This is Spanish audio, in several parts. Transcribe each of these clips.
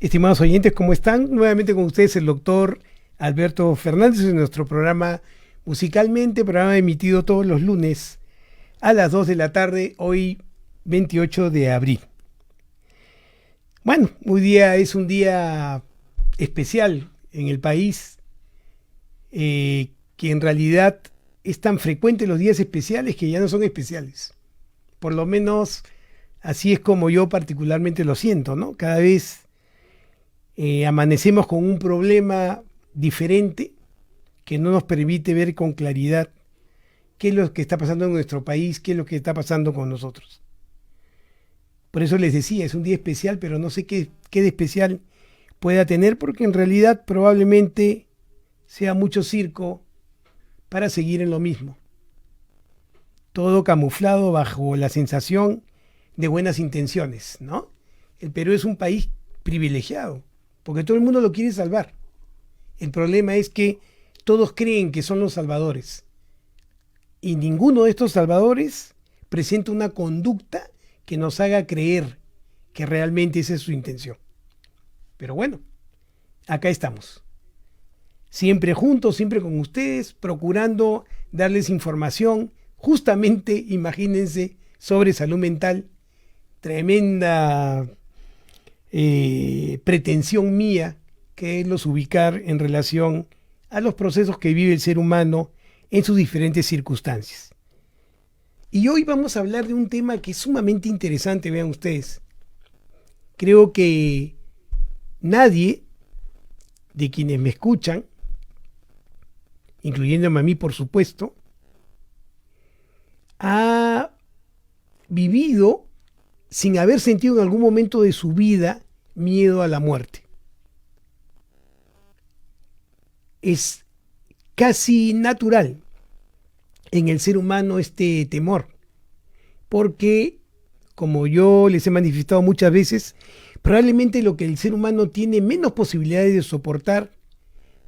Estimados oyentes, ¿cómo están? Nuevamente con ustedes el doctor Alberto Fernández en nuestro programa Musicalmente, programa emitido todos los lunes a las 2 de la tarde, hoy 28 de abril. Bueno, hoy día es un día especial en el país, que en realidad es tan frecuente los días especiales que ya no son especiales. Por lo menos así es como yo particularmente lo siento, ¿no? Cada vez amanecemos con un problema diferente que no nos permite ver con claridad qué es lo que está pasando en nuestro país, qué es lo que está pasando con nosotros. Por eso les decía, es un día especial, pero no sé qué de especial pueda tener, porque en realidad probablemente sea mucho circo para seguir en lo mismo. Todo camuflado bajo la sensación de buenas intenciones, ¿no? El Perú es un país privilegiado, porque todo el mundo lo quiere salvar. El problema es que todos creen que son los salvadores, y ninguno de estos salvadores presenta una conducta que nos haga creer que realmente esa es su intención. Pero bueno, acá estamos. Siempre juntos, siempre con ustedes, procurando darles información, justamente, imagínense, sobre salud mental. Tremenda pretensión mía, que es los ubicar en relación a los procesos que vive el ser humano en sus diferentes circunstancias. Y hoy vamos a hablar de un tema que es sumamente interesante, vean ustedes. Creo que nadie de quienes me escuchan, incluyéndome a mí por supuesto, ha vivido sin haber sentido en algún momento de su vida miedo a la muerte. Es casi natural en el ser humano este temor, porque, como yo les he manifestado muchas veces, probablemente lo que el ser humano tiene menos posibilidades de soportar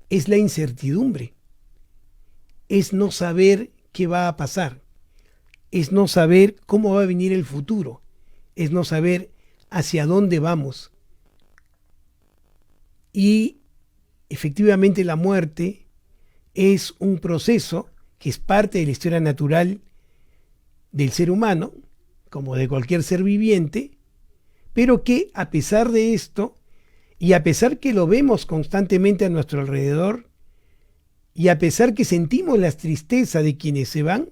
es la incertidumbre, es no saber qué va a pasar, es no saber cómo va a venir el futuro, es no saber hacia dónde vamos. Y efectivamente la muerte es un proceso que es parte de la historia natural del ser humano, como de cualquier ser viviente, pero que a pesar de esto, y a pesar que lo vemos constantemente a nuestro alrededor, y a pesar que sentimos la tristeza de quienes se van,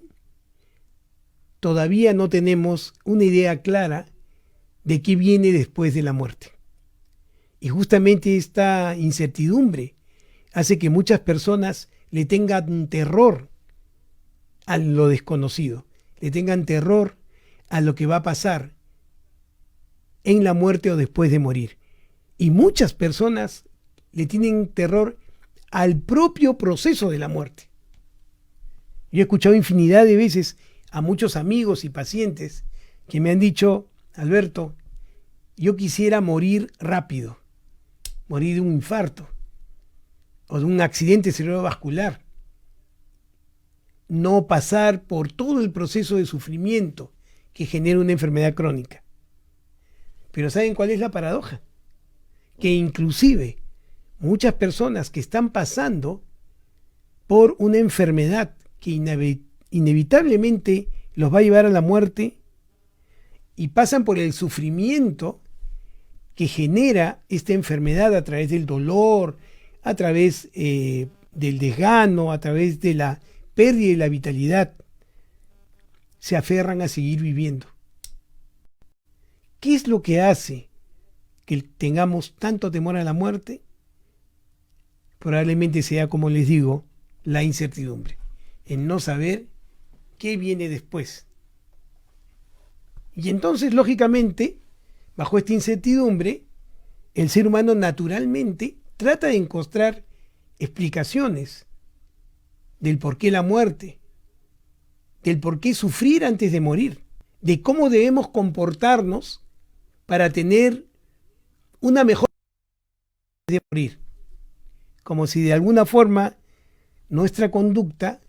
todavía no tenemos una idea clara de qué viene después de la muerte. Y justamente esta incertidumbre hace que muchas personas le tengan terror a lo desconocido, le tengan terror a lo que va a pasar en la muerte o después de morir. Y muchas personas le tienen terror al propio proceso de la muerte. Yo he escuchado infinidad de veces a muchos amigos y pacientes que me han dicho: Alberto, yo quisiera morir rápido, morir de un infarto o de un accidente cerebrovascular, no pasar por todo el proceso de sufrimiento que genera una enfermedad crónica. Pero ¿saben cuál es la paradoja? Que inclusive muchas personas que están pasando por una enfermedad que inevitablemente los va a llevar a la muerte y pasan por el sufrimiento que genera esta enfermedad a través del dolor, a través del desgano, a través de la pérdida de la vitalidad, se aferran a seguir viviendo. ¿Qué es lo que hace que tengamos tanto temor a la muerte? Probablemente sea, como les digo, la incertidumbre, el no saber qué viene después. Y entonces, lógicamente, bajo esta incertidumbre, el ser humano naturalmente trata de encontrar explicaciones del por qué la muerte, del por qué sufrir antes de morir, de cómo debemos comportarnos para tener una mejor de morir. Como si de alguna forma nuestra conducta,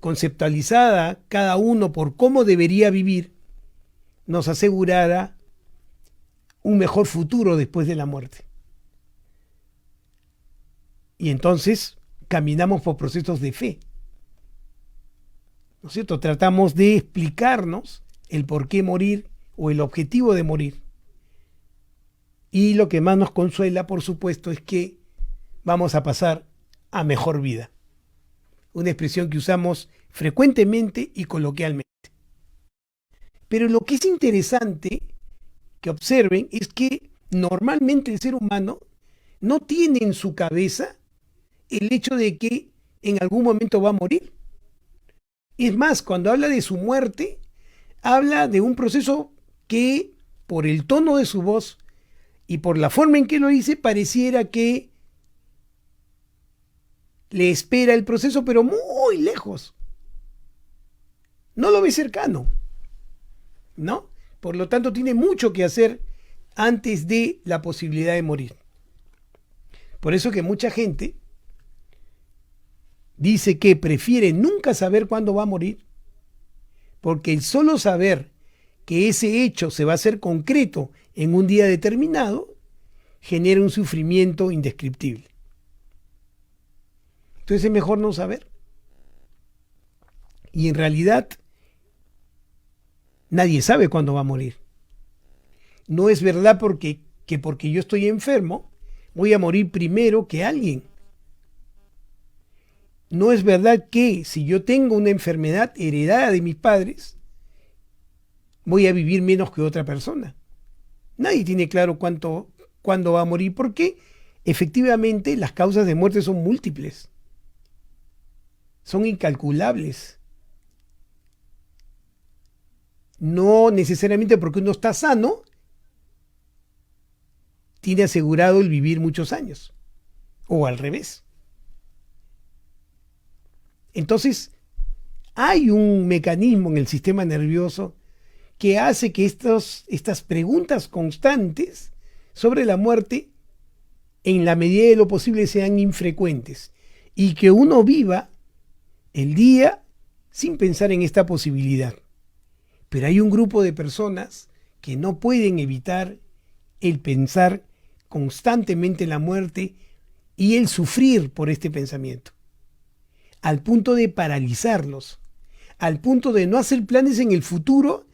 conceptualizada cada uno por cómo debería vivir, nos asegurara un mejor futuro después de la muerte. Y entonces caminamos por procesos de fe, ¿no es cierto? Tratamos de explicarnos el por qué morir o el objetivo de morir. Y lo que más nos consuela, por supuesto, es que vamos a pasar a mejor vida. Una expresión que usamos frecuentemente y coloquialmente. Pero lo que es interesante que observen es que normalmente el ser humano no tiene en su cabeza el hecho de que en algún momento va a morir. Es más, cuando habla de su muerte, habla de un proceso que, por el tono de su voz y por la forma en que lo dice, pareciera que le espera el proceso, pero muy lejos. No lo ve cercano, ¿no? Por lo tanto, tiene mucho que hacer antes de la posibilidad de morir. Por eso que mucha gente dice que prefiere nunca saber cuándo va a morir, porque el solo saber que ese hecho se va a hacer concreto en un día determinado genera un sufrimiento indescriptible. Entonces es mejor no saber. Y en realidad nadie sabe cuándo va a morir. No es verdad que porque yo estoy enfermo voy a morir primero que alguien. No es verdad que si yo tengo una enfermedad heredada de mis padres, voy a vivir menos que otra persona. Nadie tiene claro cuándo va a morir, porque efectivamente las causas de muerte son múltiples, son incalculables. No necesariamente porque uno está sano, tiene asegurado el vivir muchos años, o al revés. Entonces, hay un mecanismo en el sistema nervioso que hace que estas preguntas constantes sobre la muerte, en la medida de lo posible, sean infrecuentes y que uno viva el día sin pensar en esta posibilidad. Pero hay un grupo de personas que no pueden evitar el pensar constantemente en la muerte y el sufrir por este pensamiento, al punto de paralizarlos, al punto de no hacer planes en el futuro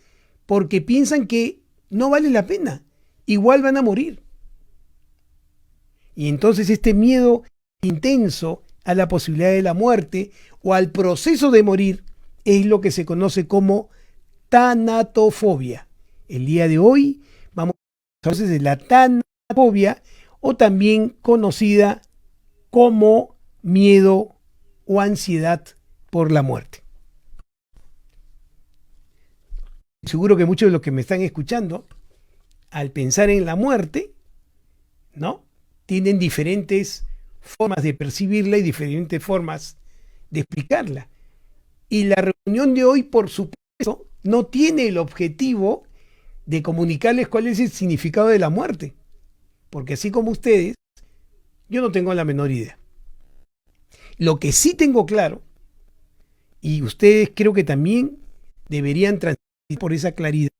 porque piensan que no vale la pena, igual van a morir. Y entonces este miedo intenso a la posibilidad de la muerte o al proceso de morir es lo que se conoce como tanatofobia. El día de hoy vamos a hablar de la tanatofobia, o también conocida como miedo o ansiedad por la muerte. Seguro que muchos de los que me están escuchando, al pensar en la muerte, ¿no?, tienen diferentes formas de percibirla y diferentes formas de explicarla. Y la reunión de hoy, por supuesto, no tiene el objetivo de comunicarles cuál es el significado de la muerte, porque así como ustedes, yo no tengo la menor idea. Lo que sí tengo claro, y ustedes creo que también deberían transitar por esa claridad,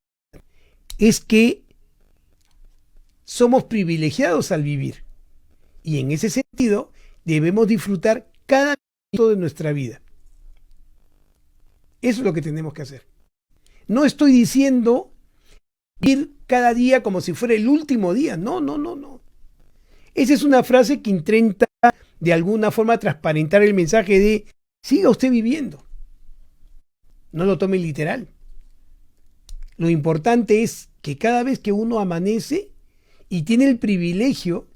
es que somos privilegiados al vivir, y en ese sentido debemos disfrutar cada minuto de nuestra vida. Eso es lo que tenemos que hacer. No estoy diciendo vivir cada día como si fuera el último día. No. Esa es una frase que intenta de alguna forma transparentar el mensaje de siga usted viviendo. No lo tome literal. Lo importante es que cada vez que uno amanece y tiene el privilegio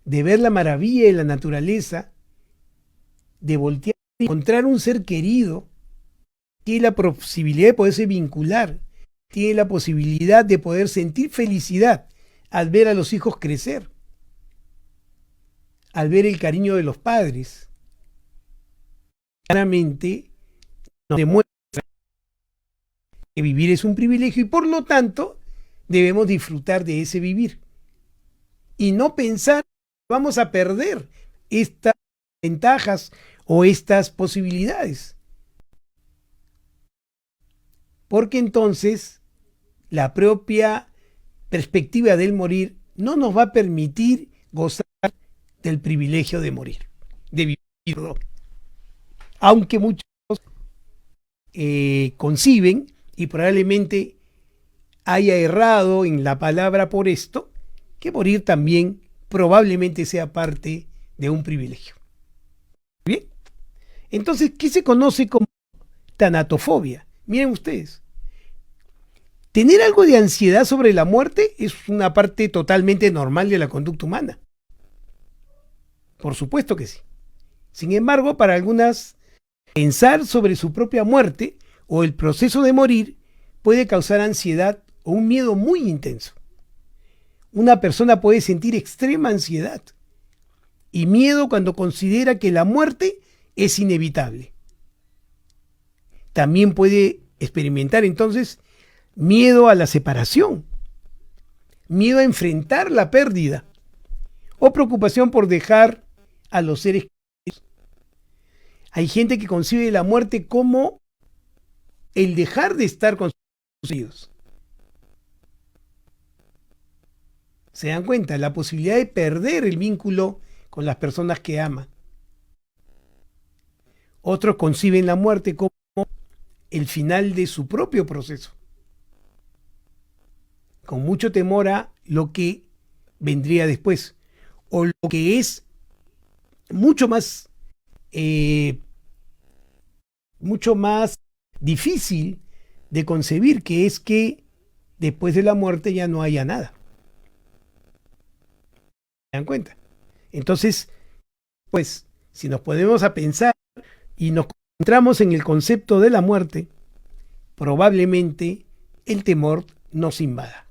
de ver la maravilla de la naturaleza, de voltear y encontrar un ser querido, tiene la posibilidad de poderse vincular, tiene la posibilidad de poder sentir felicidad al ver a los hijos crecer, al ver el cariño de los padres. Claramente nos demuestra que vivir es un privilegio y por lo tanto debemos disfrutar de ese vivir y no pensar que vamos a perder estas ventajas o estas posibilidades, porque entonces la propia perspectiva del morir no nos va a permitir gozar del privilegio de morir, de vivir, perdón. Aunque muchos conciben, y probablemente haya errado en la palabra por esto, que morir también probablemente sea parte de un privilegio. Bien, entonces, ¿qué se conoce como tanatofobia? Miren ustedes, tener algo de ansiedad sobre la muerte es una parte totalmente normal de la conducta humana. Por supuesto que sí. Sin embargo, para algunas, pensar sobre su propia muerte o el proceso de morir puede causar ansiedad o un miedo muy intenso. Una persona puede sentir extrema ansiedad y miedo cuando considera que la muerte es inevitable. También puede experimentar entonces miedo a la separación, miedo a enfrentar la pérdida o preocupación por dejar a los seres queridos. Hay gente que concibe la muerte como el dejar de estar con sus hijos. ¿Se dan cuenta? La posibilidad de perder el vínculo con las personas que aman. Otros conciben la muerte como el final de su propio proceso, con mucho temor a lo que vendría después, o lo que es mucho más difícil de concebir, que es que después de la muerte ya no haya nada. ¿Se dan cuenta? Entonces, pues, si nos ponemos a pensar y nos concentramos en el concepto de la muerte, probablemente el temor nos invada.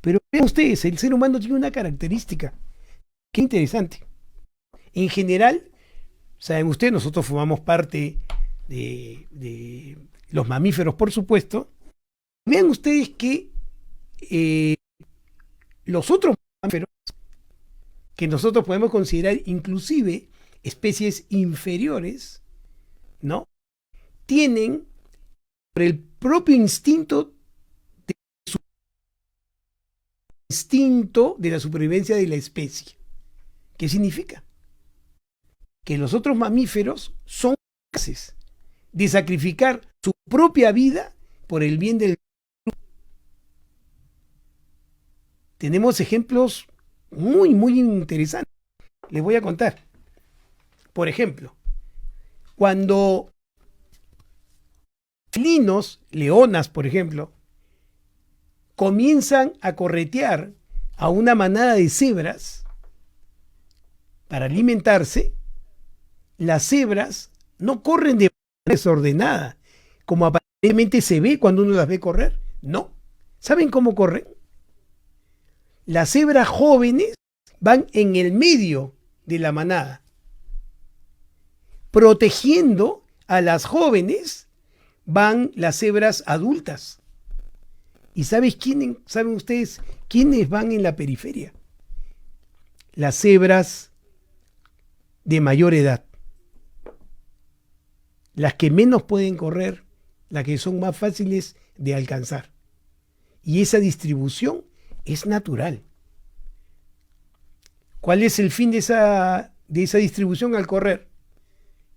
Pero vean ustedes, el ser humano tiene una característica que es interesante. En general, saben ustedes, nosotros formamos parte de los mamíferos, por supuesto. Vean ustedes que los otros mamíferos, que nosotros podemos considerar inclusive especies inferiores, ¿no? Tienen, por el propio instinto de la supervivencia de la especie. ¿Qué significa? Que los otros mamíferos son capaces de sacrificar su propia vida por el bien del grupo. Tenemos ejemplos muy, muy interesantes. Les voy a contar. Por ejemplo, cuando felinos, leonas, por ejemplo, comienzan a corretear a una manada de cebras para alimentarse, las cebras no corren de manera desordenada, como aparentemente se ve cuando uno las ve correr. No. ¿Saben cómo corren? Las cebras jóvenes van en el medio de la manada, protegiendo a las jóvenes van las cebras adultas. ¿Y saben ustedes quiénes van en la periferia? Las cebras de mayor edad, las que menos pueden correr, las que son más fáciles de alcanzar. Y esa distribución es natural. ¿Cuál es el fin de esa distribución al correr?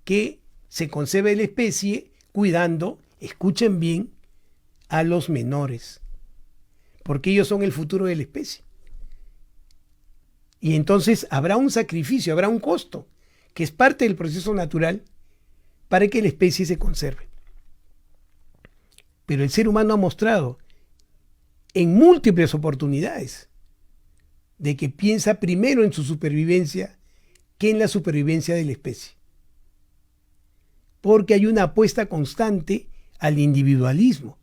Que se conserve la especie cuidando, escuchen bien, a los menores, porque ellos son el futuro de la especie. Y entonces habrá un sacrificio, habrá un costo, que es parte del proceso natural para que la especie se conserve. Pero el ser humano ha mostrado en múltiples oportunidades de que piensa primero en su supervivencia que en la supervivencia de la especie. Porque hay una apuesta constante al individualismo.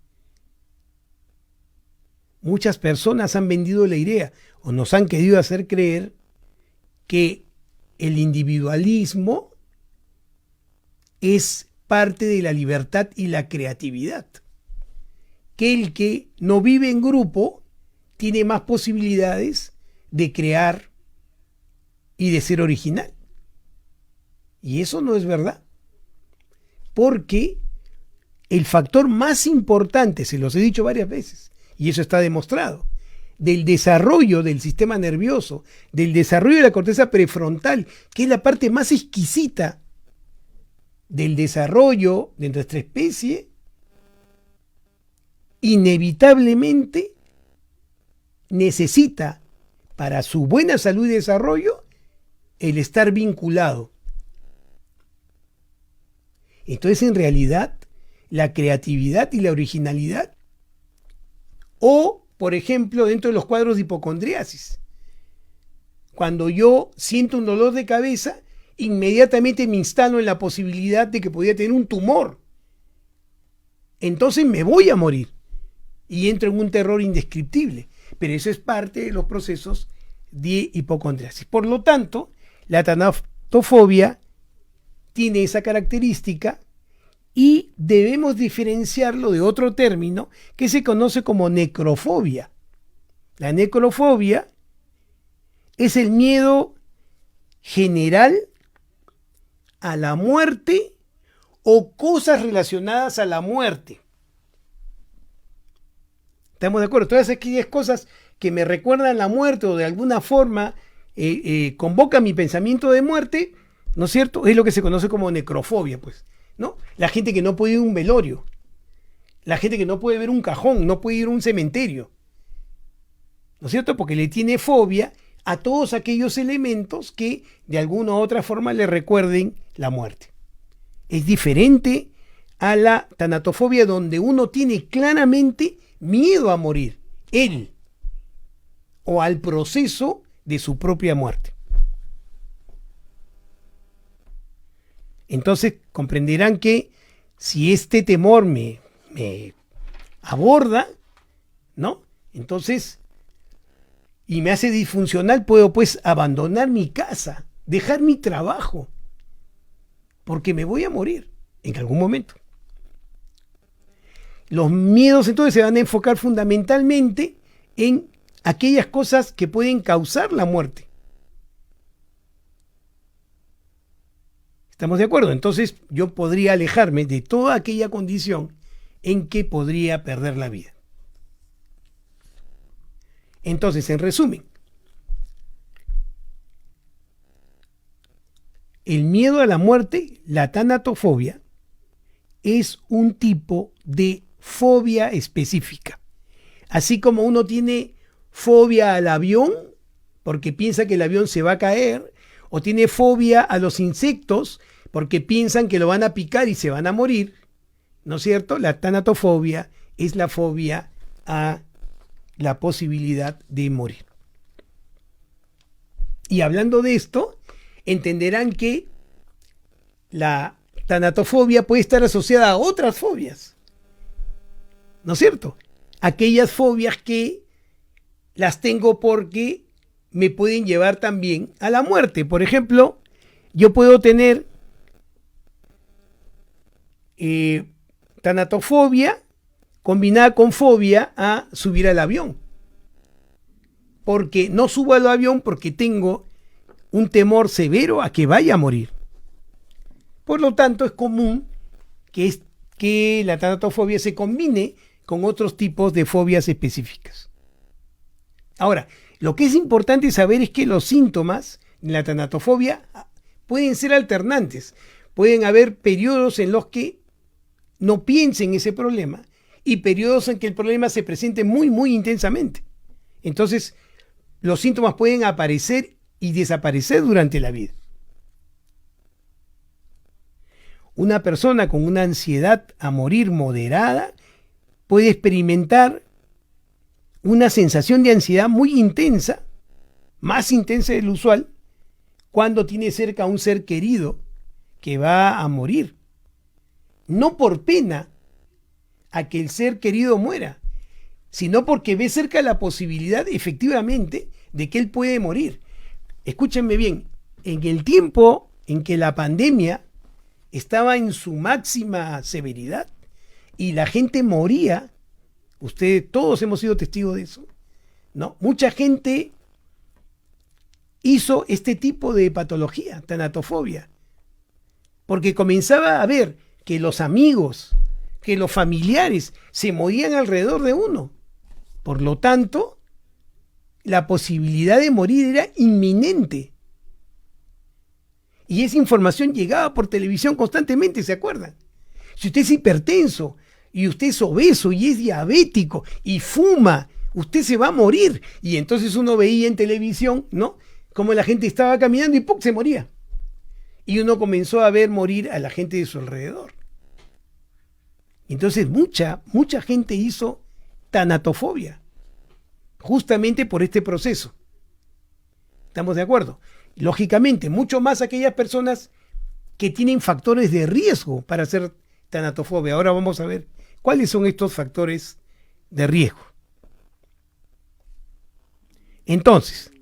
Muchas personas han vendido la idea o nos han querido hacer creer que el individualismo es parte de la libertad y la creatividad. Que el que no vive en grupo tiene más posibilidades de crear y de ser original. Y eso no es verdad. Porque el factor más importante, se los he dicho varias veces, y eso está demostrado, del desarrollo del sistema nervioso, del desarrollo de la corteza prefrontal, que es la parte más exquisita del desarrollo de nuestra especie, inevitablemente necesita para su buena salud y desarrollo el estar vinculado. Entonces, en realidad, la creatividad y la originalidad, o, por ejemplo, dentro de los cuadros de hipocondriasis, cuando yo siento un dolor de cabeza, inmediatamente me instalo en la posibilidad de que podría tener un tumor. Entonces me voy a morir y entro en un terror indescriptible. Pero eso es parte de los procesos de hipocondriasis. Por lo tanto, la tanatofobia tiene esa característica y debemos diferenciarlo de otro término que se conoce como necrofobia. La necrofobia es el miedo general a la muerte o cosas relacionadas a la muerte. ¿Estamos de acuerdo? Todas aquellas cosas que me recuerdan la muerte o de alguna forma convocan mi pensamiento de muerte, ¿no es cierto? Es lo que se conoce como necrofobia, pues, ¿no? La gente que no puede ir a un velorio, la gente que no puede ver un cajón, no puede ir a un cementerio, ¿no es cierto? Porque le tiene fobia a todos aquellos elementos que de alguna u otra forma le recuerden la muerte. Es diferente a la tanatofobia, donde uno tiene claramente miedo a morir, él, o al proceso de su propia muerte. Entonces comprenderán que si este temor me aborda, ¿no? Entonces, y me hace disfuncional, puedo pues abandonar mi casa, dejar mi trabajo, porque me voy a morir en algún momento. Los miedos entonces se van a enfocar fundamentalmente en aquellas cosas que pueden causar la muerte. ¿Estamos de acuerdo? Entonces yo podría alejarme de toda aquella condición en que podría perder la vida. Entonces, en resumen, el miedo a la muerte, la tanatofobia, es un tipo de fobia específica. Así como uno tiene fobia al avión, porque piensa que el avión se va a caer, o tiene fobia a los insectos, porque piensan que lo van a picar y se van a morir, ¿no es cierto? La tanatofobia es la fobia a la posibilidad de morir. Y hablando de esto, entenderán que la tanatofobia puede estar asociada a otras fobias, ¿no es cierto? Aquellas fobias que las tengo porque me pueden llevar también a la muerte. Por ejemplo, yo puedo tener tanatofobia combinada con fobia a subir al avión. Porque no subo al avión porque tengo un temor severo a que vaya a morir. Por lo tanto, es común que la tanatofobia se combine con otros tipos de fobias específicas. Ahora, lo que es importante saber es que los síntomas de la tanatofobia pueden ser alternantes. Pueden haber periodos en los que no piensen ese problema y periodos en que el problema se presente muy, muy intensamente. Entonces, los síntomas pueden aparecer y desaparecer durante la vida. Una persona con una ansiedad a morir moderada puede experimentar una sensación de ansiedad muy intensa, más intensa del usual, cuando tiene cerca a un ser querido que va a morir. No por pena a que el ser querido muera, sino porque ve cerca la posibilidad efectivamente de que él puede morir. Escúchenme bien, en el tiempo en que la pandemia estaba en su máxima severidad y la gente moría, ustedes todos hemos sido testigos de eso, ¿no? Mucha gente hizo este tipo de patología, tanatofobia, porque comenzaba a ver que los amigos, que los familiares se morían alrededor de uno. Por lo tanto, la posibilidad de morir era inminente. Y esa información llegaba por televisión constantemente, ¿se acuerdan? Si usted es hipertenso y usted es obeso y es diabético y fuma, usted se va a morir. Y entonces uno veía en televisión, ¿no?, cómo la gente estaba caminando y ¡pum!, se moría. Y uno comenzó a ver morir a la gente de su alrededor. Entonces mucha gente hizo tanatofobia, justamente por este proceso. ¿Estamos de acuerdo? Lógicamente, mucho más aquellas personas que tienen factores de riesgo para hacer tanatofobia. Ahora vamos a ver cuáles son estos factores de riesgo. Entonces,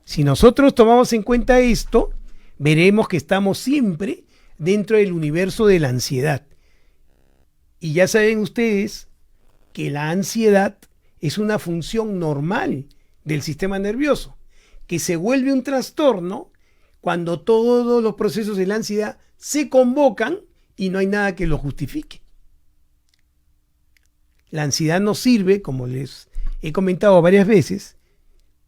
si nosotros tomamos en cuenta esto, veremos que estamos siempre dentro del universo de la ansiedad. Y ya saben ustedes que la ansiedad es una función normal del sistema nervioso, que se vuelve un trastorno cuando todos los procesos de la ansiedad se convocan y no hay nada que lo justifique. La ansiedad nos sirve, como les he comentado varias veces,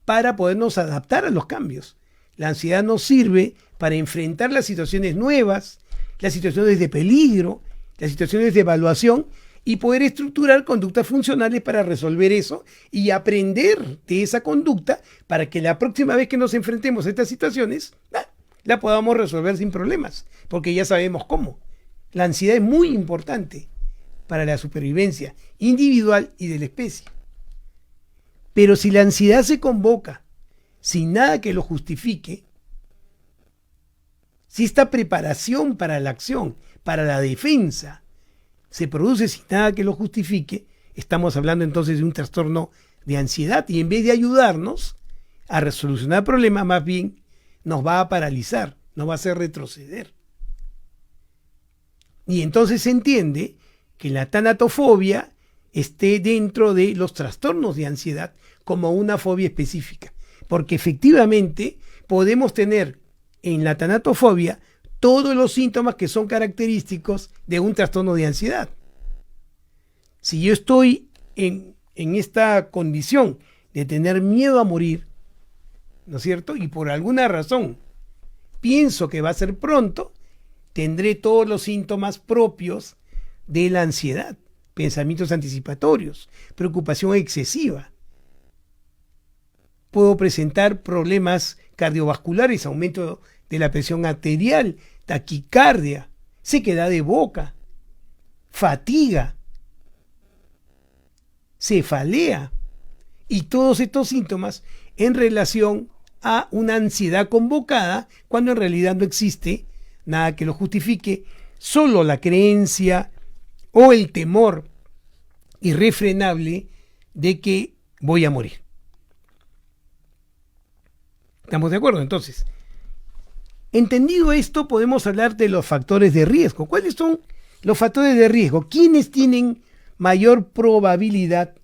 para podernos adaptar a los cambios. La ansiedad nos sirve para enfrentar las situaciones nuevas, las situaciones de peligro, las situaciones de evaluación y poder estructurar conductas funcionales para resolver eso y aprender de esa conducta para que la próxima vez que nos enfrentemos a estas situaciones la podamos resolver sin problemas, porque ya sabemos cómo. La ansiedad es muy importante para la supervivencia individual y de la especie. Pero si la ansiedad se convoca sin nada que lo justifique, si esta preparación para la acción, para la defensa, se produce sin nada que lo justifique, estamos hablando entonces de un trastorno de ansiedad y en vez de ayudarnos a resolucionar problemas, más bien nos va a paralizar, nos va a hacer retroceder. Y entonces se entiende que la tanatofobia esté dentro de los trastornos de ansiedad como una fobia específica, porque efectivamente podemos tener en la tanatofobia todos los síntomas que son característicos de un trastorno de ansiedad. Si yo estoy en esta condición de tener miedo a morir, ¿no es cierto?, y por alguna razón pienso que va a ser pronto, tendré todos los síntomas propios de la ansiedad: pensamientos anticipatorios, preocupación excesiva. Puedo presentar problemas cardiovasculares, aumento de la presión arterial, taquicardia, sequedad de boca, fatiga, cefalea y todos estos síntomas en relación a una ansiedad convocada cuando en realidad no existe nada que lo justifique, solo la creencia o el temor irrefrenable de que voy a morir. ¿Estamos de acuerdo? Entonces, entendido esto, podemos hablar de los factores de riesgo. ¿Cuáles son los factores de riesgo? ¿Quiénes tienen mayor probabilidad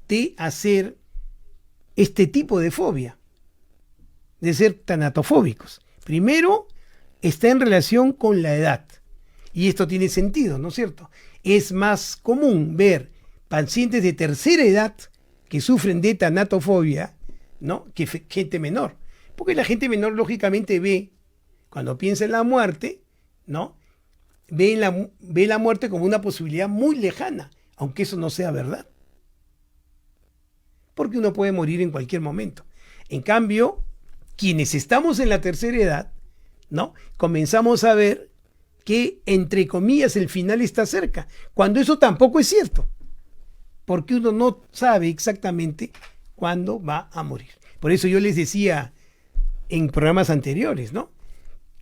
de hacer este tipo de fobia, de ser tanatofóbicos? Primero, está en relación con la edad. Y esto tiene sentido, ¿no es cierto? Es más común ver pacientes de tercera edad que sufren de tanatofobia, ¿no?, que gente menor. Porque la gente menor lógicamente ve, cuando piensa en la muerte, ¿no?, ve la muerte como una posibilidad muy lejana, aunque eso no sea verdad. Porque uno puede morir en cualquier momento. En cambio, quienes estamos en la tercera edad, ¿no?, comenzamos a ver que, entre comillas, el final está cerca, cuando eso tampoco es cierto, porque uno no sabe exactamente cuándo va a morir. Por eso yo les decía en programas anteriores, ¿no?,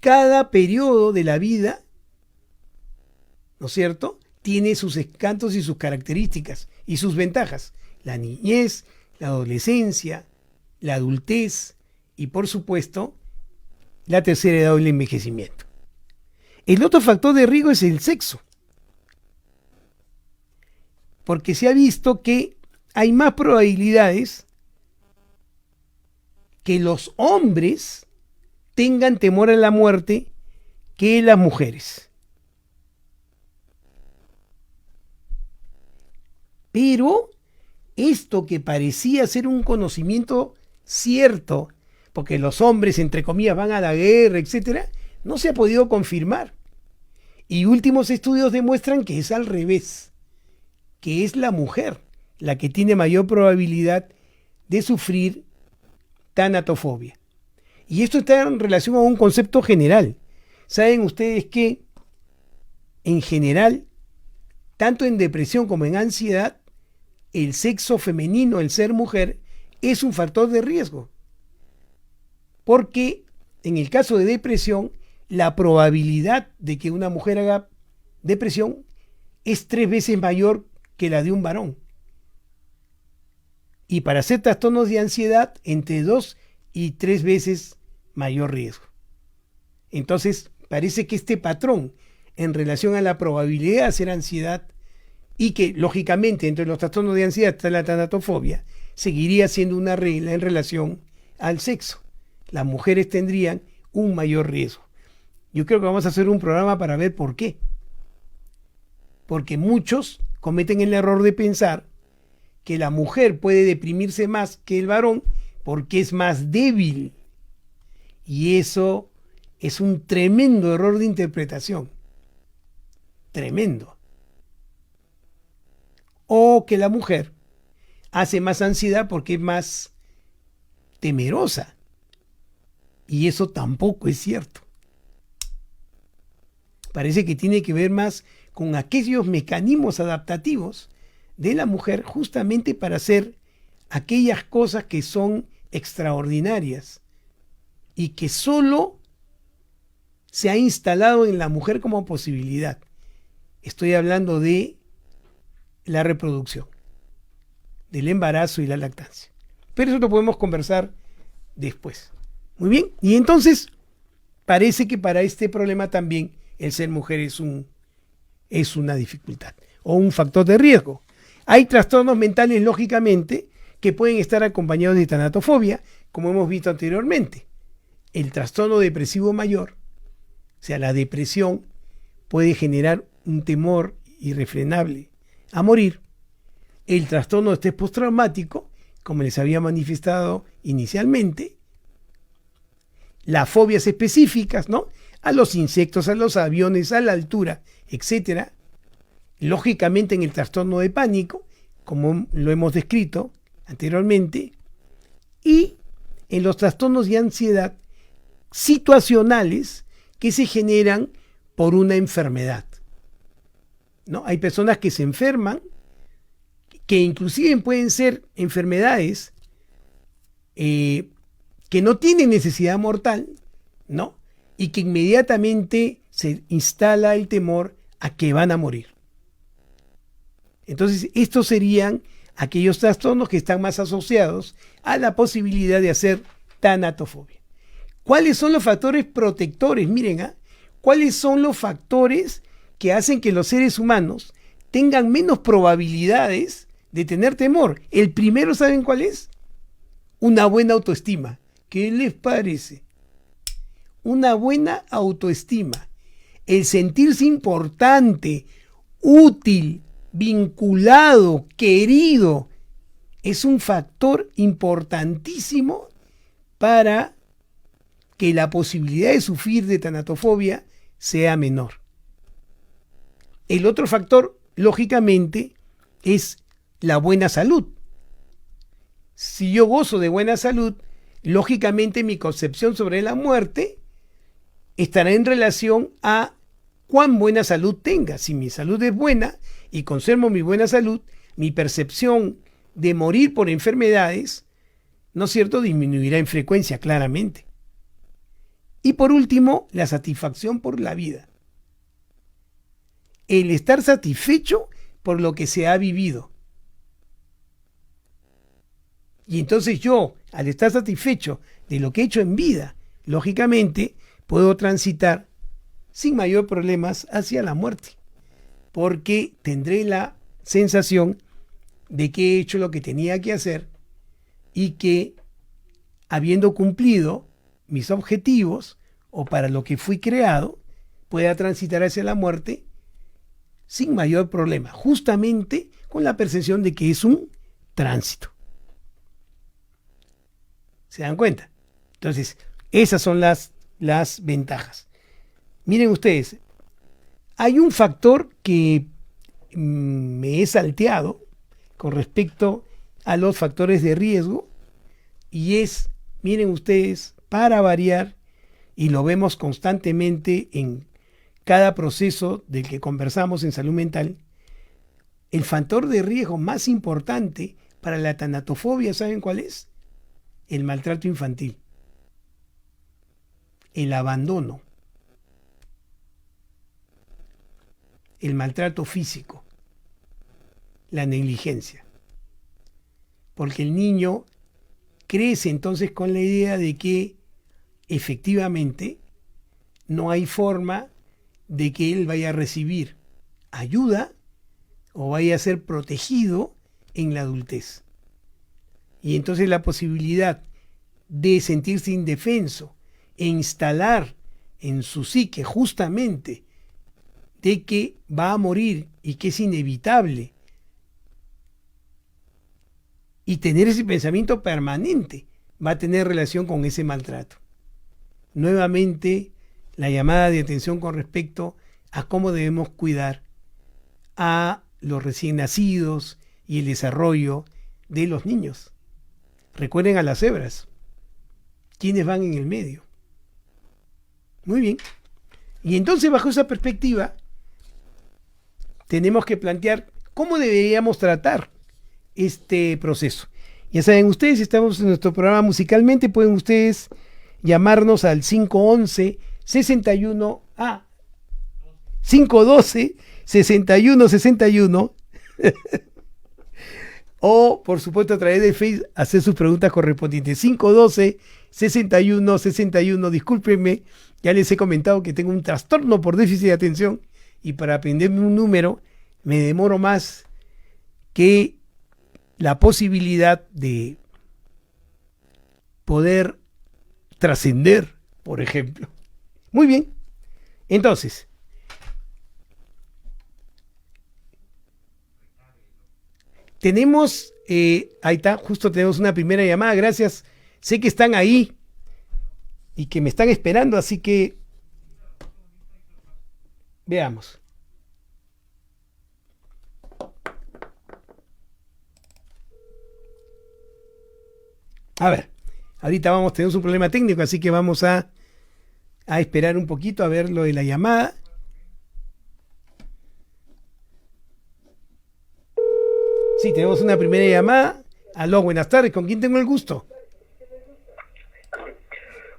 cada periodo de la vida, ¿no es cierto?, tiene sus encantos y sus características y sus ventajas. La niñez, la adolescencia, la adultez y, por supuesto, la tercera edad o el envejecimiento. El otro factor de riesgo es el sexo, porque se ha visto que hay más probabilidades que los hombres tengan temor a la muerte que las mujeres. Pero esto que parecía ser un conocimiento cierto, porque los hombres, entre comillas, van a la guerra, etcétera, no se ha podido confirmar. Y últimos estudios demuestran que es al revés, que es la mujer la que tiene mayor probabilidad de sufrir tanatofobia. Y esto está en relación a un concepto general. Saben ustedes que, en general, tanto en depresión como en ansiedad, el sexo femenino, el ser mujer, es un factor de riesgo. Porque en el caso de depresión, la probabilidad de que una mujer haga depresión es 3 veces mayor que la de un varón. Y para hacer trastornos de ansiedad, entre 2 y 3 veces mayor riesgo. Entonces, parece que este patrón en relación a la probabilidad de hacer ansiedad, y que lógicamente entre los trastornos de ansiedad está la tanatofobia, seguiría siendo una regla en relación al sexo. Las mujeres tendrían un mayor riesgo. Yo creo que vamos a hacer un programa para ver por qué. Porque muchos cometen el error de pensar que la mujer puede deprimirse más que el varón porque es más débil. Y eso es un tremendo error de interpretación. Tremendo. O que la mujer hace más ansiedad porque es más temerosa. Y eso tampoco es cierto. Parece que tiene que ver más con aquellos mecanismos adaptativos de la mujer justamente para hacer aquellas cosas que son extraordinarias y que solo se ha instalado en la mujer como posibilidad. Estoy hablando de la reproducción, del embarazo y la lactancia. Pero eso lo podemos conversar después. Muy bien, y entonces parece que para este problema también el ser mujer es una dificultad o un factor de riesgo. Hay trastornos mentales, lógicamente, que pueden estar acompañados de tanatofobia, como hemos visto anteriormente. El trastorno depresivo mayor, o sea, la depresión, puede generar un temor irrefrenable a morir. El trastorno de estrés postraumático, como les había manifestado inicialmente. Las fobias específicas, ¿no? A los insectos, a los aviones, a la altura, etc. Lógicamente en el trastorno de pánico, como lo hemos descrito anteriormente, y en los trastornos de ansiedad situacionales que se generan por una enfermedad, ¿no? Hay personas que se enferman, que inclusive pueden ser enfermedades que no tienen necesidad mortal, ¿no? Y que inmediatamente se instala el temor a que van a morir. Entonces, estos serían aquellos trastornos que están más asociados a la posibilidad de hacer tanatofobia. ¿Cuáles son los factores protectores? Miren, ¿cuáles son los factores que hacen que los seres humanos tengan menos probabilidades de tener temor? El primero, ¿saben cuál es? Una buena autoestima. ¿Qué les parece? Una buena autoestima. El sentirse importante, útil, vinculado, querido, es un factor importantísimo para que la posibilidad de sufrir de tanatofobia sea menor. El otro factor, lógicamente, es la buena salud. Si yo gozo de buena salud, lógicamente mi concepción sobre la muerte estará en relación a cuán buena salud tenga. Si mi salud es buena y conservo mi buena salud, mi percepción de morir por enfermedades, ¿no es cierto?, disminuirá en frecuencia, claramente. Y por último, la satisfacción por la vida. El estar satisfecho por lo que se ha vivido. Y entonces yo, al estar satisfecho de lo que he hecho en vida, lógicamente puedo transitar sin mayor problemas hacia la muerte, porque tendré la sensación de que he hecho lo que tenía que hacer y que, habiendo cumplido mis objetivos o para lo que fui creado, pueda transitar hacia la muerte sin mayor problema, justamente con la percepción de que es un tránsito. ¿Se dan cuenta? Entonces, esas son las ventajas. Miren ustedes, hay un factor que me he salteado con respecto a los factores de riesgo y es, miren ustedes, para variar, y lo vemos constantemente en cada proceso del que conversamos en salud mental, el factor de riesgo más importante para la tanatofobia, ¿saben cuál es? El maltrato infantil, el abandono, el maltrato físico, la negligencia. Porque el niño crece entonces con la idea de que efectivamente no hay forma de que él vaya a recibir ayuda o vaya a ser protegido en la adultez. Y entonces la posibilidad de sentirse indefenso e instalar en su psique justamente de que va a morir y que es inevitable y tener ese pensamiento permanente va a tener relación con ese maltrato. Nuevamente, la llamada de atención con respecto a cómo debemos cuidar a los recién nacidos y el desarrollo de los niños. Recuerden a las cebras. ¿Quiénes van en el medio? Muy bien. Y entonces, bajo esa perspectiva, tenemos que plantear cómo deberíamos tratar este proceso. Ya saben ustedes, estamos en nuestro programa Musicalmente, pueden ustedes llamarnos al 512-61 o por supuesto a través de Facebook hacer sus preguntas correspondientes. 512-61. Discúlpenme, ya les he comentado que tengo un trastorno por déficit de atención y para aprenderme un número me demoro más que la posibilidad de poder trascender, por ejemplo. Muy bien. Entonces, tenemos, ahí está, justo tenemos una primera llamada. Gracias. Sé que están ahí y que me están esperando, así que veamos. A ver, ahorita tenemos un problema técnico, así que vamos a esperar un poquito a ver lo de la llamada. Sí, tenemos una primera llamada. Aló, buenas tardes, ¿con quién tengo el gusto?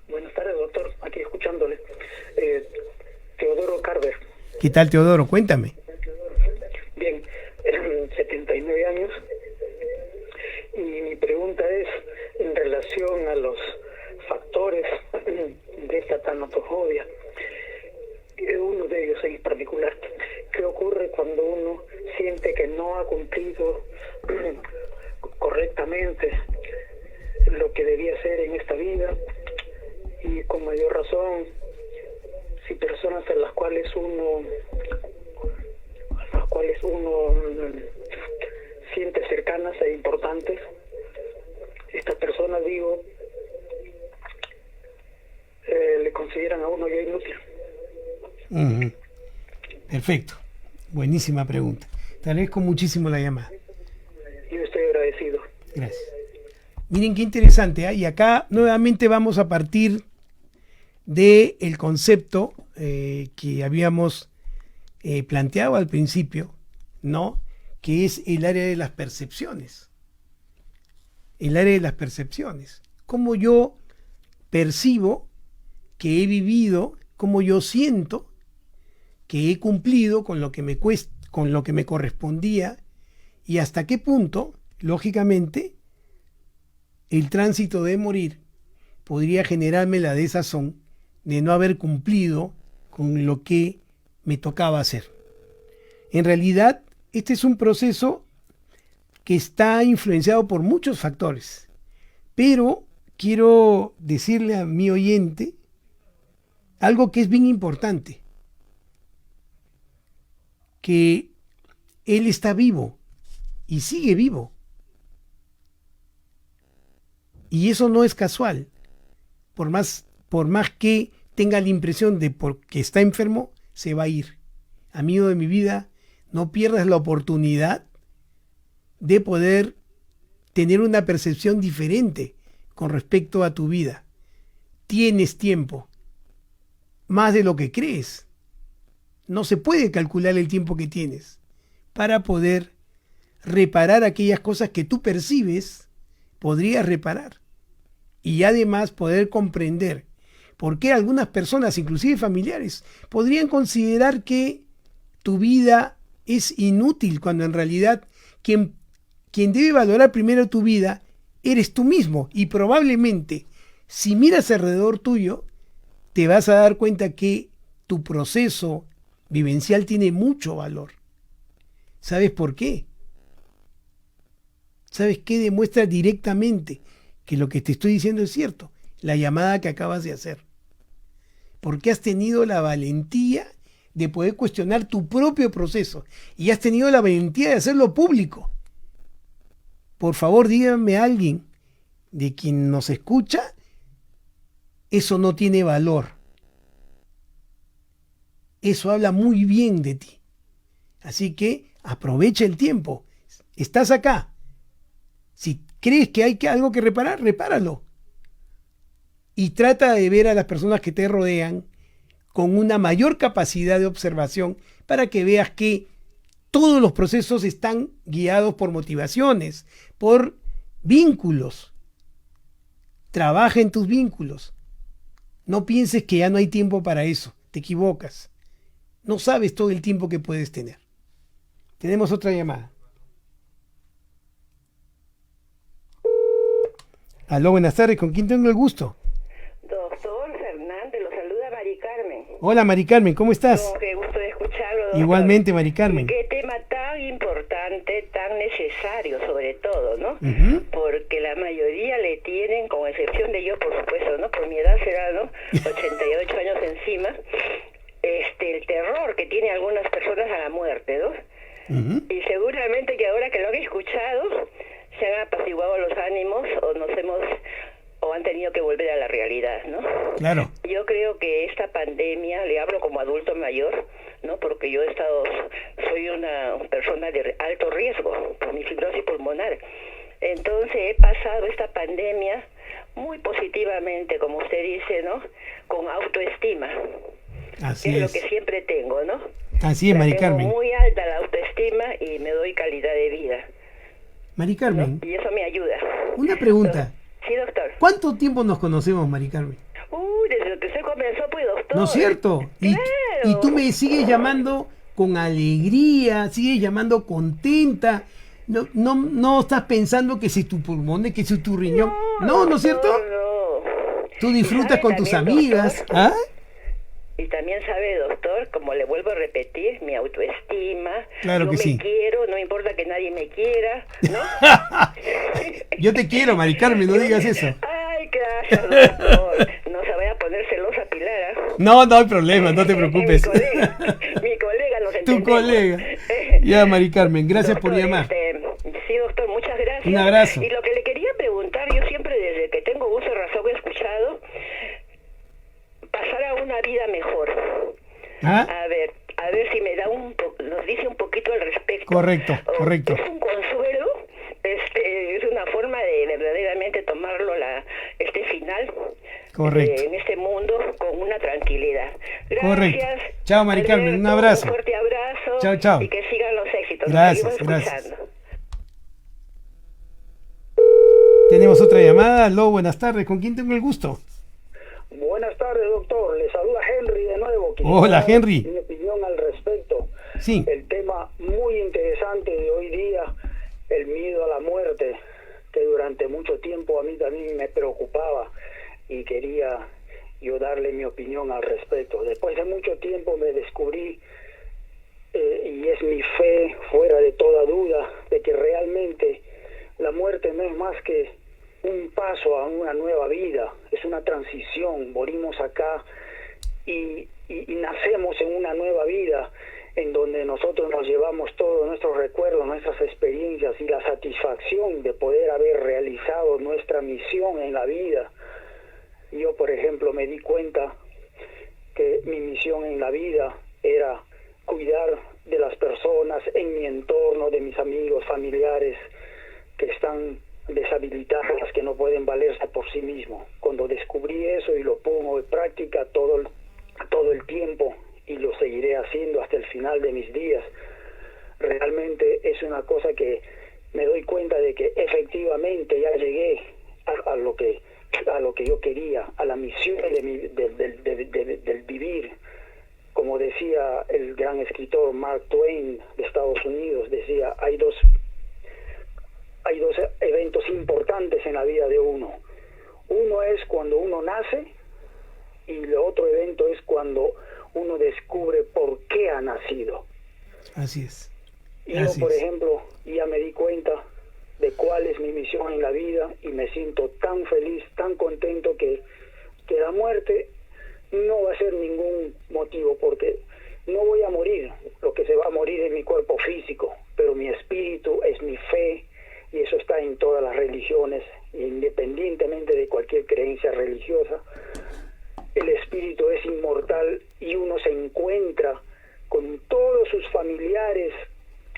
Buenas tardes, doctor, aquí escuchándole. Teodoro Carver. ¿Qué tal, Teodoro? Cuéntame. Bien, 79 años. Y mi pregunta es en relación a los factores de esta tanatofobia. Uno de ellos en particular. ¿Qué ocurre cuando uno siente que no ha cumplido correctamente lo que debía hacer en esta vida? Y con mayor razón, si personas a las cuales uno siente cercanas e importantes, estas personas, digo, le consideran a uno ya inútil. Perfecto, buenísima pregunta. Te agradezco muchísimo la llamada. Yo estoy agradecido. Gracias. Miren qué interesante, ¿eh? Y acá nuevamente vamos a partir del concepto que habíamos planteado al principio, ¿no? Que es el área de las percepciones. El área de las percepciones. Cómo yo percibo que he vivido, cómo yo siento que he cumplido con lo que me con lo que me correspondía y hasta qué punto, lógicamente, el tránsito de morir podría generarme la desazón de no haber cumplido con lo que me tocaba hacer. En realidad, este es un proceso que está influenciado por muchos factores, pero quiero decirle a mi oyente algo que es bien importante, que él está vivo y sigue vivo. Y eso no es casual. Por más que tenga la impresión de porque está enfermo, se va a ir. Amigo de mi vida, no pierdas la oportunidad de poder tener una percepción diferente con respecto a tu vida. Tienes tiempo, más de lo que crees. No se puede calcular el tiempo que tienes para poder reparar aquellas cosas que tú percibes podrías reparar. Y además poder comprender por qué algunas personas, inclusive familiares, podrían considerar que tu vida es inútil, cuando en realidad quien debe valorar primero tu vida eres tú mismo. Y probablemente, si miras alrededor tuyo, te vas a dar cuenta que tu proceso vivencial tiene mucho valor. ¿Sabes por qué? ¿Sabes qué demuestra directamente que lo que te estoy diciendo es cierto? La llamada que acabas de hacer. Porque has tenido la valentía de poder cuestionar tu propio proceso y has tenido la valentía de hacerlo público. Por favor, díganme a alguien de quien nos escucha, eso no tiene valor. Eso habla muy bien de ti. Así que aprovecha el tiempo. Estás acá. Si crees que hay algo que reparar, repáralo. Y trata de ver a las personas que te rodean con una mayor capacidad de observación para que veas que todos los procesos están guiados por motivaciones, por vínculos. Trabaja en tus vínculos. No pienses que ya no hay tiempo para eso. Te equivocas. No sabes todo el tiempo que puedes tener. Tenemos otra llamada. Aló, buenas tardes. ¿Con quién tengo el gusto? Doctor Fernández, lo saluda Mari Carmen. Hola, Mari Carmen, ¿cómo estás? Oh, qué gusto de escucharlo, doctor. Igualmente, Mari Carmen. Qué tema tan importante, tan necesario sobre todo, ¿no? Porque la mayoría le tienen, con excepción de yo, por supuesto, ¿no? Por mi edad será, ¿no? 88 años encima, el terror que tienen algunas personas a la muerte, ¿no? Y seguramente que ahora que lo han escuchado, se han apaciguado los ánimos o han tenido que volver a la realidad, ¿no? Claro. Yo creo que esta pandemia, le hablo como adulto mayor, ¿no? Porque yo soy una persona de alto riesgo por mi fibrosis pulmonar. Entonces he pasado esta pandemia muy positivamente, como usted dice, ¿no? Con autoestima. Así es lo que siempre tengo, ¿no? Así es, Mari Carmen. Tengo muy alta la autoestima y me doy calidad de vida. Mari Carmen. ¿No? Y eso me ayuda. Una pregunta. Sí, doctor. ¿Cuánto tiempo nos conocemos, Mari Carmen? Desde que usted comenzó, pues, doctor. ¿No es cierto? Claro. Y tú me sigues llamando con alegría, sigues llamando contenta. No estás pensando que si tu pulmón, que si tu riñón. No es cierto? No. Tú disfrutas con tus amigas. Doctor, ¿Ah? Y también sabe, doctor, como le vuelvo a repetir, mi autoestima. Claro que sí. Yo me quiero, no importa que nadie me quiera, ¿no? Yo te quiero, Mari Carmen, no digas eso. Ay, gracias, doctor. No se vaya a poner celosa Pilar, ¿eh? No hay problema, no te preocupes. Mi colega nos entendemos. Tu colega. Ya, Mari Carmen, gracias Doctor, por llamar. Sí, doctor, muchas gracias. Un abrazo. Y lo que le quería preguntar, yo siempre desde que tengo uso de razón he escuchado pasar a una vida mejor. ¿Ah? A ver si me da nos dice un poquito al respecto. Correcto. Es un consuelo, es una forma de verdaderamente tomarlo este final. Correcto. En este mundo con una tranquilidad. Gracias. Correcto. Chao, Mari Carmen, un abrazo. Un fuerte abrazo. Chao. Y que sigan los éxitos. Gracias. Tenemos otra llamada. Aló, buenas tardes. ¿Con quién tengo el gusto? Buenas tardes, doctor. Le saluda Henry de nuevo. Hola, Henry. Mi opinión al respecto. Sí. El tema muy interesante de hoy día, el miedo a la muerte, que durante mucho tiempo a mí también me preocupaba y quería yo darle mi opinión al respecto. Después de mucho tiempo me descubrí, y es mi fe fuera de toda duda, de que realmente la muerte no es más que un paso a una nueva vida, es una transición. Morimos acá y nacemos en una nueva vida, en donde nosotros nos llevamos todos nuestros recuerdos, nuestras experiencias y la satisfacción de poder haber realizado nuestra misión en la vida. Yo, por ejemplo, me di cuenta que mi misión en la vida era cuidar de las personas en mi entorno, de mis amigos, familiares que están deshabilitadas, que no pueden valerse por sí mismos. Cuando descubrí eso y lo pongo en práctica todo el tiempo, y lo seguiré haciendo hasta el final de mis días, realmente es una cosa que me doy cuenta de que efectivamente ya llegué a lo que yo quería, a la misión del vivir. Como decía el gran escritor Mark Twain de Estados Unidos, decía, hay dos eventos importantes en la vida de uno. Uno es cuando uno nace, y el otro evento es cuando uno descubre por qué ha nacido. Así es. Y yo, por ejemplo, ya me di cuenta de cuál es mi misión en la vida, y me siento tan feliz, tan contento que la muerte no va a ser ningún motivo, porque no voy a morir. Lo que se va a morir es mi cuerpo físico, pero mi espíritu es mi fe, y eso está en todas las religiones, independientemente de cualquier creencia religiosa. El espíritu es inmortal, y uno se encuentra con todos sus familiares,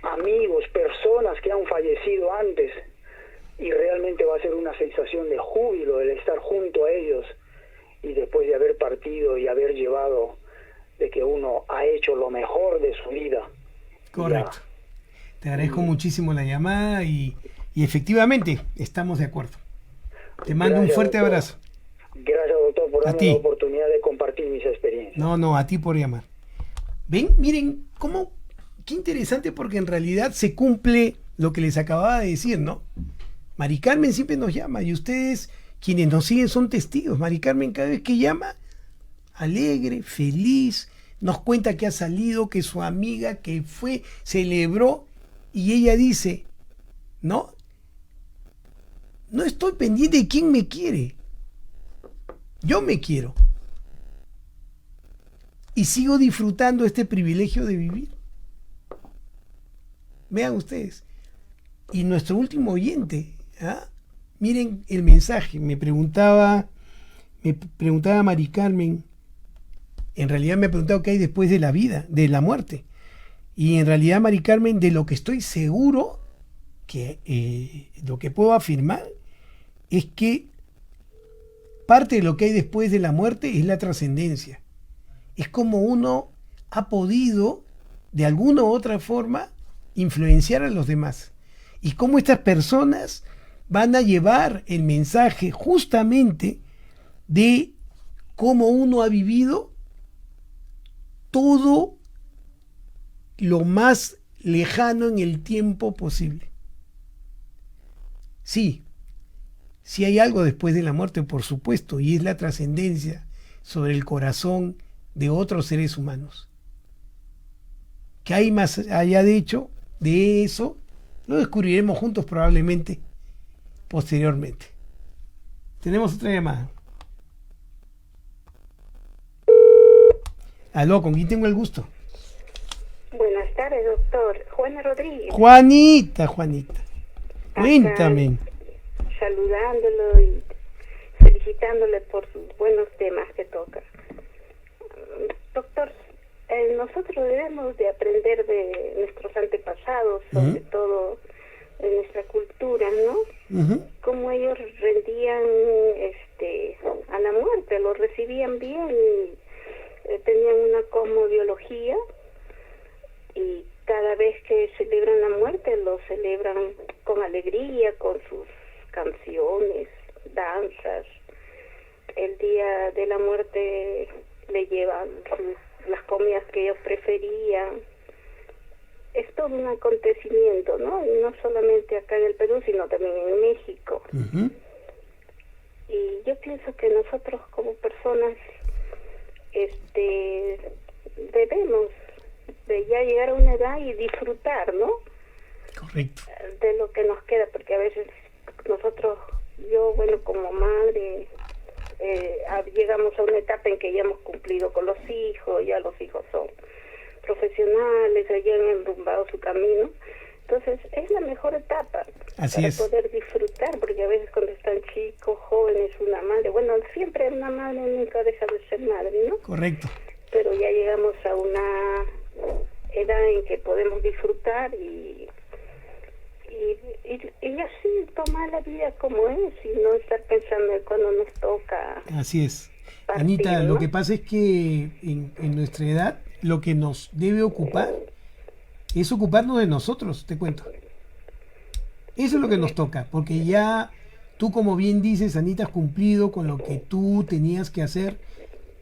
amigos, personas que han fallecido antes, y realmente va a ser una sensación de júbilo el estar junto a ellos, y después de haber partido y haber llevado de que uno ha hecho lo mejor de su vida. Correcto. Ya. Te agradezco muchísimo la llamada y efectivamente estamos de acuerdo. Te mando un fuerte abrazo. Gracias, doctor, por darme la oportunidad de compartir mis experiencias. No, a ti por llamar. Ven, miren, qué interesante, porque en realidad se cumple lo que les acababa de decir, ¿no? Mari Carmen siempre nos llama, y ustedes, quienes nos siguen, son testigos. Mari Carmen, cada vez que llama, alegre, feliz, nos cuenta que ha salido, que su amiga, que fue, celebró, y ella dice, no estoy pendiente de quién me quiere. Yo me quiero. Y sigo disfrutando este privilegio de vivir. Vean ustedes. Y nuestro último oyente, miren el mensaje. Me preguntaba Mari Carmen, en realidad me ha preguntado qué hay después de la vida, de la muerte. Y en realidad, Mari Carmen, de lo que estoy seguro, que lo que puedo afirmar, es que parte de lo que hay después de la muerte es la trascendencia. Es como uno ha podido, de alguna u otra forma, influenciar a los demás. Y cómo estas personas van a llevar el mensaje justamente de cómo uno ha vivido todo lo más lejano en el tiempo posible. Sí hay algo después de la muerte, por supuesto, y es la trascendencia sobre el corazón de otros seres humanos. ¿Qué hay más allá de eso? Lo descubriremos juntos probablemente posteriormente. Tenemos otra llamada. Aló, ¿con quién tengo el gusto? Buenas tardes, doctor. Juana Rodríguez. Juanita. Cuéntame. Saludándolo y felicitándole por sus buenos temas que toca. Doctor, nosotros debemos de aprender de nuestros antepasados, sobre todo de nuestra cultura, ¿no? Cómo ellos rendían a la muerte, lo recibían bien, tenían una cosmobiología, y cada vez que celebran la muerte lo celebran con alegría, con sus canciones, danzas. El día de la muerte le llevan las comidas que ellos preferían. Es todo un acontecimiento, ¿no? Y no solamente acá en el Perú, sino también en México. Y yo pienso que nosotros como personas debemos de ya llegar a una edad y disfrutar, ¿no? Correcto. De lo que nos queda, porque a veces nosotros, yo, como madre, llegamos a una etapa en que ya hemos cumplido con los hijos, ya los hijos son profesionales, ya han enrumbado su camino. Entonces, es la mejor etapa para poder disfrutar, porque a veces cuando están chicos, jóvenes, una madre, bueno, siempre una madre nunca deja de ser madre, ¿no? Correcto. Pero ya llegamos a una edad en que podemos disfrutar y así tomar la vida como es y no estar pensando en cuando nos toca. Así es. Partir, Anita, ¿no? lo que pasa es que en nuestra edad lo que nos debe ocupar es ocuparnos de nosotros, te cuento. Eso es lo que nos toca, porque ya tú, como bien dices, Anita, has cumplido con lo que tú tenías que hacer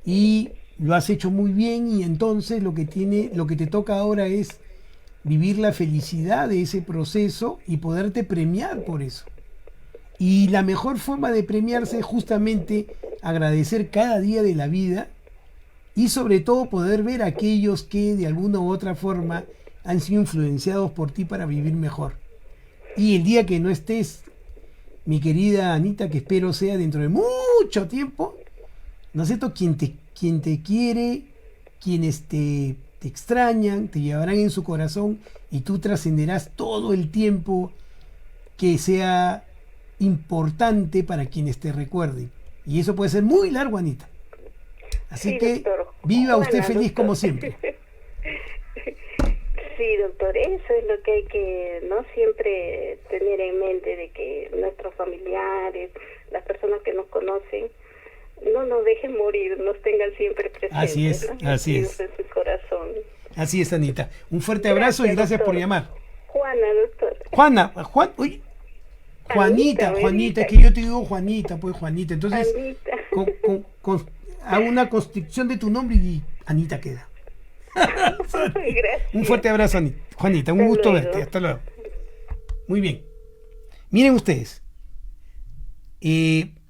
y lo has hecho muy bien, y entonces lo que te toca ahora es vivir la felicidad de ese proceso y poderte premiar por eso. Y la mejor forma de premiarse es justamente agradecer cada día de la vida y sobre todo poder ver a aquellos que de alguna u otra forma han sido influenciados por ti para vivir mejor. Y el día que no estés, mi querida Anita, que espero sea dentro de mucho tiempo, ¿no es cierto? Quien te quiere, quienes te extrañan, te llevarán en su corazón y tú trascenderás todo el tiempo que sea importante para quienes te recuerden. Y eso puede ser muy largo, Anita. Así Sí, que doctor. viva usted Bueno, feliz doctor. como siempre. Sí, doctor, eso es lo que hay que no siempre tener en mente, de que nuestros familiares, las personas que nos conocen, no nos dejen morir, nos tengan siempre presentes. Así es, ¿no? así es. En su corazón. Así es, Anita. Un fuerte abrazo y gracias por doctor. llamar. Juana, doctor. Uy, Juanita, Anita, Juanita, es que yo te digo Juanita, pues Juanita. Entonces, Anita. hago una construcción de tu nombre y Anita queda. Gracias. Un fuerte abrazo, Juanita, un Hasta gusto luego. verte. Hasta luego. Muy bien. Miren ustedes.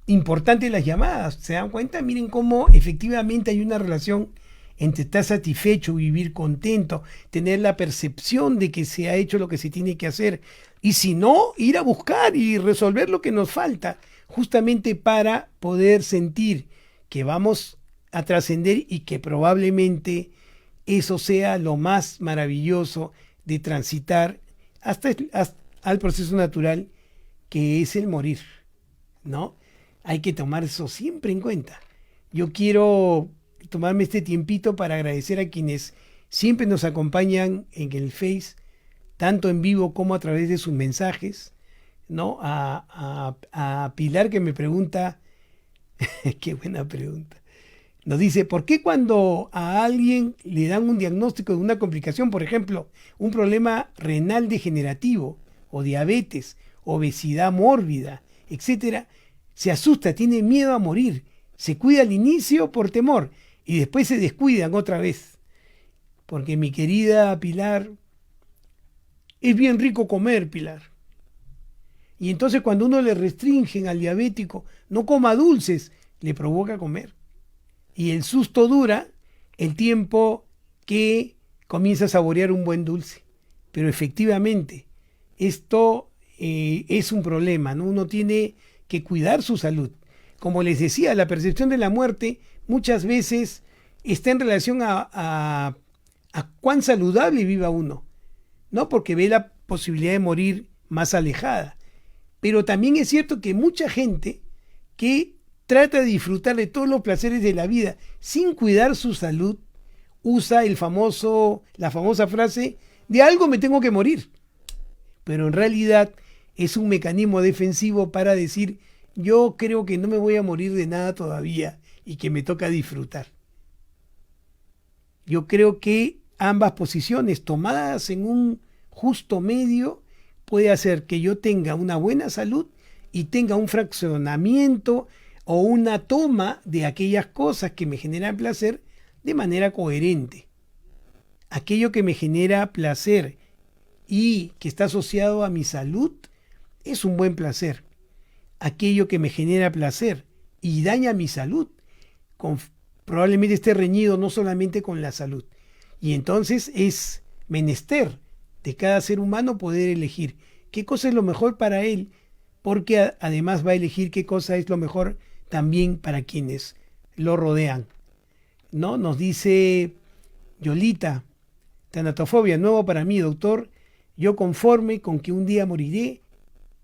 Importante las llamadas. ¿Se dan cuenta? Miren cómo efectivamente hay una relación entre estar satisfecho, vivir contento, tener la percepción de que se ha hecho lo que se tiene que hacer. Y si no, ir a buscar y resolver lo que nos falta, justamente para poder sentir que vamos a trascender y que probablemente eso sea lo más maravilloso de transitar hasta al proceso natural que es el morir, ¿no? Hay que tomar eso siempre en cuenta. Yo quiero tomarme este tiempito para agradecer a quienes siempre nos acompañan en el Face, tanto en vivo como a través de sus mensajes, ¿no? A Pilar, que me pregunta, qué buena pregunta. Nos dice, ¿por qué cuando a alguien le dan un diagnóstico de una complicación, por ejemplo, un problema renal degenerativo o diabetes, obesidad mórbida, etcétera, se asusta, tiene miedo a morir, se cuida al inicio por temor y después se descuidan otra vez? Porque, mi querida Pilar, es bien rico comer, Pilar. Y entonces cuando uno le restringen al diabético, no coma dulces, le provoca comer. Y el susto dura el tiempo que comienza a saborear un buen dulce. Pero efectivamente, esto es un problema, ¿no? Uno tiene que cuidar su salud. Como les decía, la percepción de la muerte muchas veces está en relación a cuán saludable viva uno, ¿no? Porque ve la posibilidad de morir más alejada. Pero también es cierto que mucha gente que trata de disfrutar de todos los placeres de la vida sin cuidar su salud, usa la famosa frase, de algo me tengo que morir. Pero en realidad es un mecanismo defensivo para decir, yo creo que no me voy a morir de nada todavía y que me toca disfrutar. Yo creo que ambas posiciones tomadas en un justo medio puede hacer que yo tenga una buena salud y tenga un fraccionamiento o una toma de aquellas cosas que me generan placer de manera coherente. Aquello que me genera placer y que está asociado a mi salud es un buen placer. Aquello que me genera placer y daña mi salud probablemente esté reñido no solamente con la salud. Y entonces es menester de cada ser humano poder elegir qué cosa es lo mejor para él, porque además va a elegir qué cosa es lo mejor también para quienes lo rodean, ¿no? Nos dice Yolita, Tanatofobia, nuevo para mí, doctor. Yo conforme con que un día moriré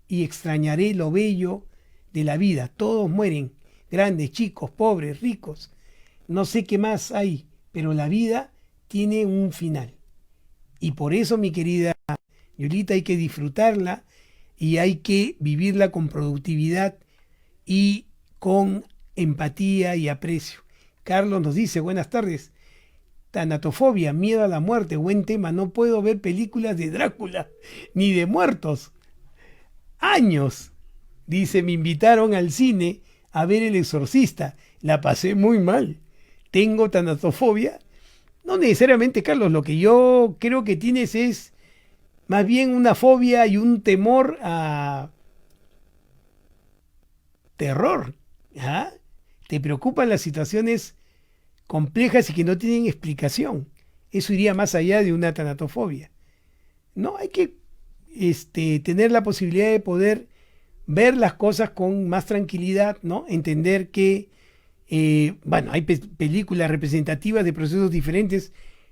y extrañaré lo bello de la vida. Todos mueren, grandes, chicos, pobres, ricos. No sé qué más hay, pero la vida tiene un final. Y por eso, mi querida Yolita, hay que disfrutarla y hay que vivirla con productividad y con empatía y aprecio. Carlos nos dice, buenas tardes. Tanatofobia, miedo a la muerte, buen tema. No puedo ver películas de Drácula ni de muertos. Años. Dice, me invitaron al cine a ver El Exorcista. La pasé muy mal. ¿Tengo tanatofobia? No necesariamente, Carlos. Lo que yo creo que tienes es más bien una fobia y un temor a terror. ¿Ah? Te preocupan las situaciones complejas y que no tienen explicación. Eso iría más allá de una tanatofobia. No, hay que tener la posibilidad de poder ver las cosas con más tranquilidad, ¿no? Entender que, hay películas representativas de procesos diferentes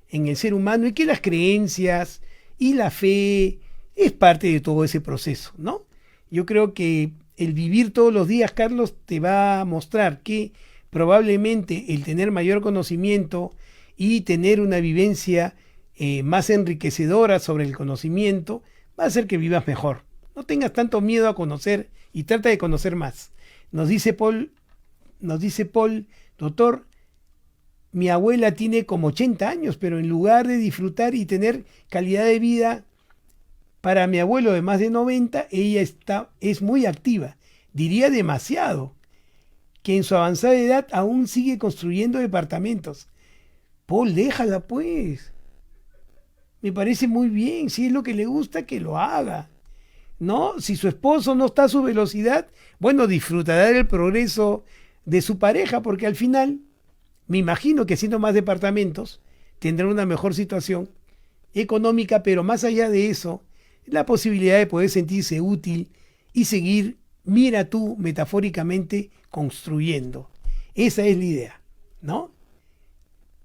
en el ser humano y que las creencias y la fe es parte de todo ese proceso, ¿no? Yo creo que el vivir todos los días, Carlos, te va a mostrar que probablemente el tener mayor conocimiento y tener una vivencia más enriquecedora sobre el conocimiento va a hacer que vivas mejor. No tengas tanto miedo a conocer y trata de conocer más. Nos dice Paul, doctor, mi abuela tiene como 80 años, pero en lugar de disfrutar y tener calidad de vida para mi abuelo de más de 90, ella es muy activa, diría demasiado, que en su avanzada edad aún sigue construyendo departamentos. Paul, déjala pues. Me parece muy bien, si es lo que le gusta, que lo haga. ¿No? Si su esposo no está a su velocidad, bueno, disfrutará del progreso de su pareja, porque al final, me imagino que haciendo más departamentos, tendrá una mejor situación económica, pero más allá de eso, la posibilidad de poder sentirse útil y seguir, mira tú, metafóricamente, construyendo. Esa es la idea, ¿no?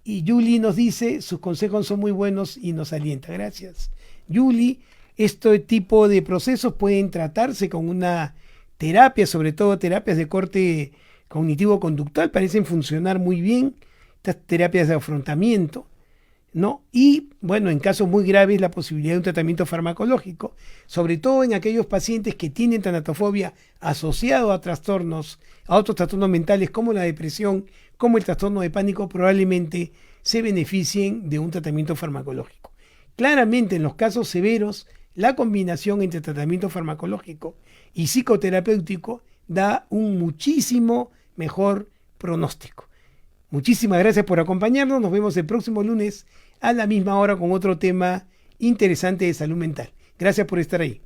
Y Julie nos dice, sus consejos son muy buenos y nos alienta. Gracias, Julie. Este tipo de procesos pueden tratarse con una terapia, sobre todo terapias de corte cognitivo-conductual, parecen funcionar muy bien, estas terapias de afrontamiento, ¿no? Y, bueno, en casos muy graves, la posibilidad de un tratamiento farmacológico, sobre todo en aquellos pacientes que tienen tanatofobia asociado a trastornos, a otros trastornos mentales como la depresión, como el trastorno de pánico, probablemente se beneficien de un tratamiento farmacológico. Claramente, en los casos severos, la combinación entre tratamiento farmacológico y psicoterapéutico da un muchísimo mejor pronóstico. Muchísimas gracias por acompañarnos. Nos vemos el próximo lunes a la misma hora con otro tema interesante de salud mental. Gracias por estar ahí.